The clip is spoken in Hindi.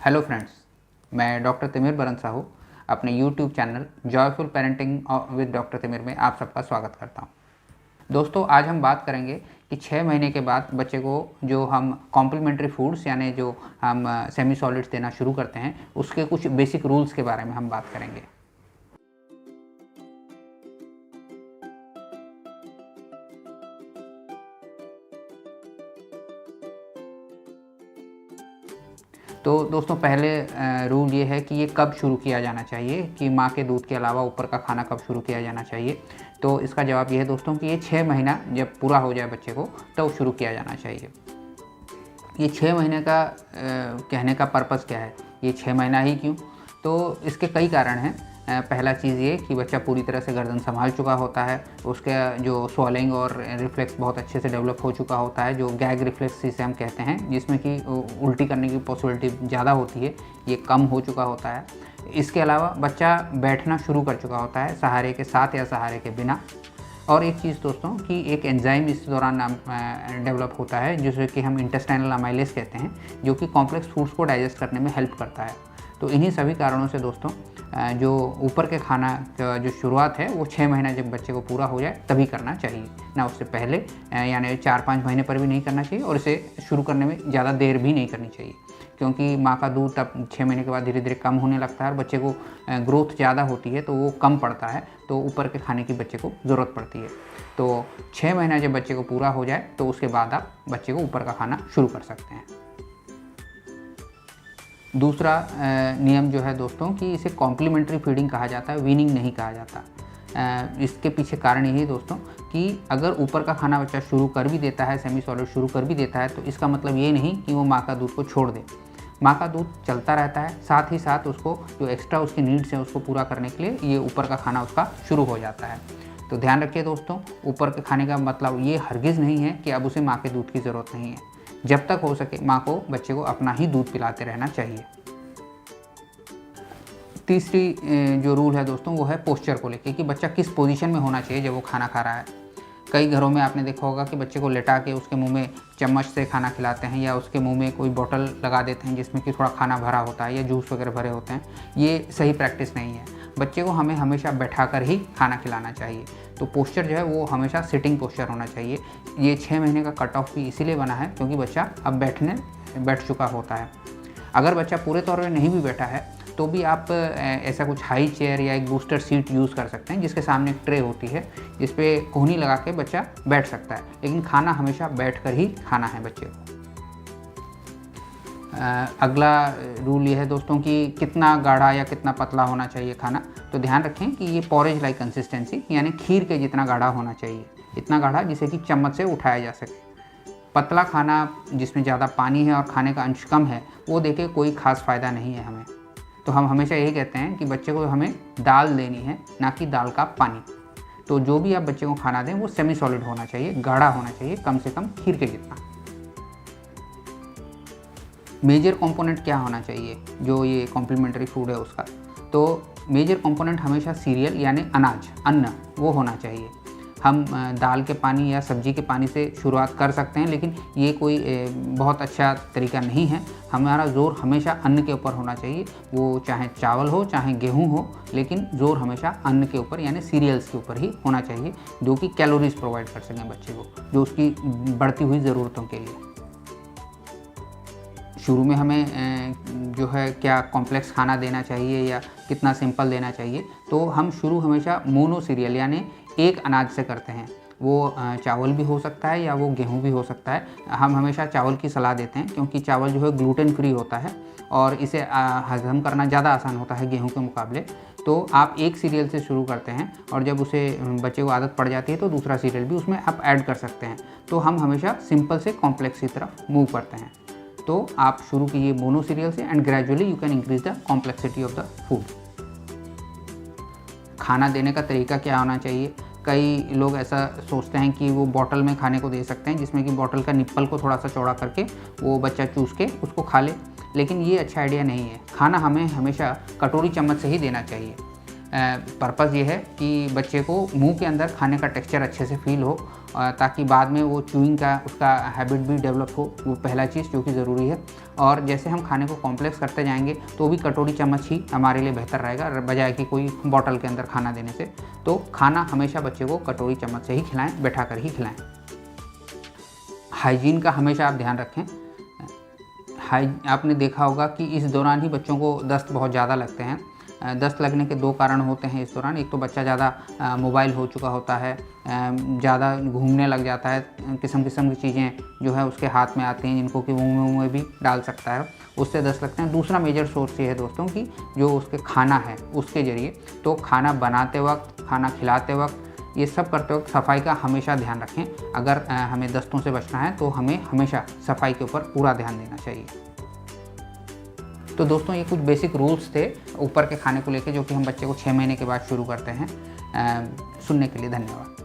हेलो फ्रेंड्स, मैं डॉक्टर तिमिर बरन साहू अपने YouTube channel joyful parenting with doctor Timir में आप सबका स्वागत करता हूं। दोस्तों, आज हम बात करेंगे कि 6 महीने के बाद बच्चे को जो हम कॉम्प्लीमेंट्री फूड्स यानी जो हम सेमी सॉलिड्स देना शुरू करते हैं उसके कुछ बेसिक रूल्स के बारे में हम बात करेंगे। तो दोस्तों, पहले रूल ये है कि ये कब शुरू किया जाना चाहिए कि माँ के दूध के अलावा ऊपर का खाना कब शुरू किया जाना चाहिए। तो इसका जवाब ये है दोस्तों कि ये 6 महीना जब पूरा हो जाए बच्चे को तब शुरू किया जाना चाहिए। ये 6 महीने का कहने का पर्पज़ क्या है, ये 6 महीना ही क्यों? तो इसके कई कारण हैं। पहला चीज़ ये कि बच्चा पूरी तरह से गर्दन संभाल चुका होता है, उसका जो स्वॉलिंग और रिफ्लेक्स बहुत अच्छे से डेवलप हो चुका होता है, जो गैग रिफ्लेक्स जिसे हम कहते हैं, जिसमें कि उल्टी करने की पॉसिबिलिटी ज़्यादा होती है, ये कम हो चुका होता है। इसके अलावा बच्चा बैठना शुरू कर चुका होता है, सहारे के साथ या सहारे के बिना। और एक चीज़ दोस्तों कि एक एंजाइम इस दौरान डेवलप होता है जिसे कि हम इंटेस्टाइनल अमाइलेज कहते हैं, जो कि कॉम्प्लेक्स फूड्स को डाइजेस्ट करने में हेल्प करता है। तो इन्हीं सभी कारणों से दोस्तों जो ऊपर के खाना का जो शुरुआत है वो 6 महीना जब बच्चे को पूरा हो जाए तभी करना चाहिए, ना उससे पहले यानी 4-5 महीने पर भी नहीं करना चाहिए, और इसे शुरू करने में ज़्यादा देर भी नहीं करनी चाहिए, क्योंकि माँ का दूध तब 6 महीने के बाद धीरे धीरे कम होने लगता है और बच्चे को ग्रोथ ज़्यादा होती है तो वो कम पड़ता है, तो ऊपर के खाने की बच्चे को ज़रूरत पड़ती है। तो 6 महीना जब बच्चे को पूरा हो जाए तो उसके बाद आप बच्चे को ऊपर का खाना शुरू कर सकते हैं। दूसरा नियम जो है दोस्तों कि इसे कॉम्प्लीमेंट्री फीडिंग कहा जाता है, वीनिंग नहीं कहा जाता। इसके पीछे कारण यही है दोस्तों कि अगर ऊपर का खाना बच्चा शुरू कर भी देता है, सेमी सॉलिड शुरू कर भी देता है, तो इसका मतलब ये नहीं कि वो माँ का दूध को छोड़ दे। माँ का दूध चलता रहता है, साथ ही साथ उसको जो एक्स्ट्रा उसकी नीड्स हैं उसको पूरा करने के लिए ये ऊपर का खाना उसका शुरू हो जाता है। तो ध्यान रखिए दोस्तों, ऊपर के खाने का मतलब ये हरगिज़ नहीं है कि अब उसे माँ के दूध की ज़रूरत नहीं है। जब तक हो सके माँ को बच्चे को अपना ही दूध पिलाते रहना चाहिए। तीसरी जो रूल है दोस्तों वो है पोस्चर को लेके कि बच्चा किस पोजीशन में होना चाहिए जब वो खाना खा रहा है। कई घरों में आपने देखा होगा कि बच्चे को लेटा के उसके मुंह में चम्मच से खाना खिलाते हैं, या उसके मुंह में कोई बोतल लगा देते हैं जिसमें कि थोड़ा खाना भरा होता है या जूस वगैरह भरे होते हैं। ये सही प्रैक्टिस नहीं है। बच्चे को हमें हमेशा बैठा कर ही खाना खिलाना चाहिए। तो पोस्चर जो है वो हमेशा सिटिंग पोस्चर होना चाहिए। ये 6 महीने का कट ऑफ भी इसीलिए बना है क्योंकि बच्चा अब बैठ चुका होता है। अगर बच्चा पूरे तौर पर नहीं भी बैठा है तो भी आप ऐसा कुछ हाई चेयर या एक बूस्टर सीट यूज़ कर सकते हैं, जिसके सामने एक ट्रे होती है जिस पे कोहनी लगा के बच्चा बैठ सकता है, लेकिन खाना हमेशा बैठकर ही खाना है बच्चे को। अगला रूल ये है दोस्तों कि कितना गाढ़ा या कितना पतला होना चाहिए खाना। तो ध्यान रखें कि ये पॉरेज लाइक कंसिस्टेंसी यानी खीर के जितना गाढ़ा होना चाहिए, इतना गाढ़ा जिसे कि चम्मच से उठाया जा सके। पतला खाना जिसमें ज़्यादा पानी है और खाने का अंश कम है वो देके कोई ख़ास फ़ायदा नहीं है हमें। तो हम हमेशा यही कहते हैं कि बच्चे को हमें दाल देनी है, ना कि दाल का पानी। तो जो भी आप बच्चे को खाना दें वो सेमी सॉलिड होना चाहिए, गाढ़ा होना चाहिए, कम से कम खीर के जितना। मेजर कंपोनेंट क्या होना चाहिए जो ये कॉम्प्लीमेंट्री फूड है उसका? तो मेजर कंपोनेंट हमेशा सीरियल यानी अनाज, अन्न वो होना चाहिए। हम दाल के पानी या सब्जी के पानी से शुरुआत कर सकते हैं, लेकिन ये कोई बहुत अच्छा तरीका नहीं है। हमारा ज़ोर हमेशा अन्न के ऊपर होना चाहिए, वो चाहे चावल हो चाहे गेहूं हो, लेकिन ज़ोर हमेशा अन्न के ऊपर यानी सीरियल्स के ऊपर ही होना चाहिए, जो कि कैलोरीज प्रोवाइड कर सकें बच्चे को, जो उसकी बढ़ती हुई ज़रूरतों के लिए। शुरू में हमें जो है क्या कॉम्प्लेक्स खाना देना चाहिए या कितना सिंपल देना चाहिए, तो हम शुरू हमेशा मोनो सीरियल यानी एक अनाज से करते हैं। वो चावल भी हो सकता है या वो गेहूं भी हो सकता है। हम हमेशा चावल की सलाह देते हैं क्योंकि चावल जो है ग्लूटेन फ्री होता है और इसे हज़म करना ज़्यादा आसान होता है गेहूं के मुकाबले। तो आप एक सीरियल से शुरू करते हैं और जब उसे बच्चे को आदत पड़ जाती है तो दूसरा सीरियल भी उसमें आप ऐड कर सकते हैं। तो हम हमेशा सिंपल से कॉम्प्लेक्स की तरफ मूव करते हैं। तो आप शुरू कीजिए मोनो सीरियल से and gradually you can increase the complexity of the food. खाना देने का तरीका क्या होना चाहिए? कई लोग ऐसा सोचते हैं कि वो बॉटल में खाने को दे सकते हैं, जिसमें कि बॉटल का निप्पल को थोड़ा सा चौड़ा करके वो बच्चा चूस के उसको खा ले, लेकिन ये अच्छा आइडिया नहीं है। खाना हमें हमेशा कटोरी चम्मच से ही देना चाहिए। पर्पज़ ये है कि बच्चे को मुंह के अंदर खाने का टेक्सचर अच्छे से फील हो ताकि बाद में वो च्यूइंग का उसका हैबिट भी डेवलप हो, वो पहला चीज़ जो कि ज़रूरी है। और जैसे हम खाने को कॉम्प्लेक्स करते जाएंगे तो भी कटोरी चम्मच ही हमारे लिए बेहतर रहेगा, बजाय कि कोई बॉटल के अंदर खाना देने से। तो खाना हमेशा बच्चे को कटोरी चम्मच से ही खिलाएं, बैठा कर ही खिलाएं। हाइजीन का हमेशा आप ध्यान रखें। आपने देखा होगा कि इस दौरान ही बच्चों को दस्त बहुत ज़्यादा लगते हैं। दस्त लगने के 2 कारण होते हैं इस दौरान। एक तो बच्चा ज़्यादा मोबाइल हो चुका होता है, ज़्यादा घूमने लग जाता है, किस्म की चीज़ें जो है उसके हाथ में आती हैं जिनको कि मुँह में भी डाल सकता है, उससे दस्त लगते हैं। दूसरा मेजर सोर्स ये है दोस्तों कि जो उसके खाना है उसके ज़रिए। तो खाना बनाते वक्त, खाना खिलाते वक्त, ये सब करते वक्त सफाई का हमेशा ध्यान रखें। अगर हमें दस्तों से बचना है तो हमें हमेशा सफाई के ऊपर पूरा ध्यान देना चाहिए। तो दोस्तों ये कुछ बेसिक रूल्स थे ऊपर के खाने को लेके, जो कि हम बच्चे को 6 महीने के बाद शुरू करते हैं। सुनने के लिए धन्यवाद।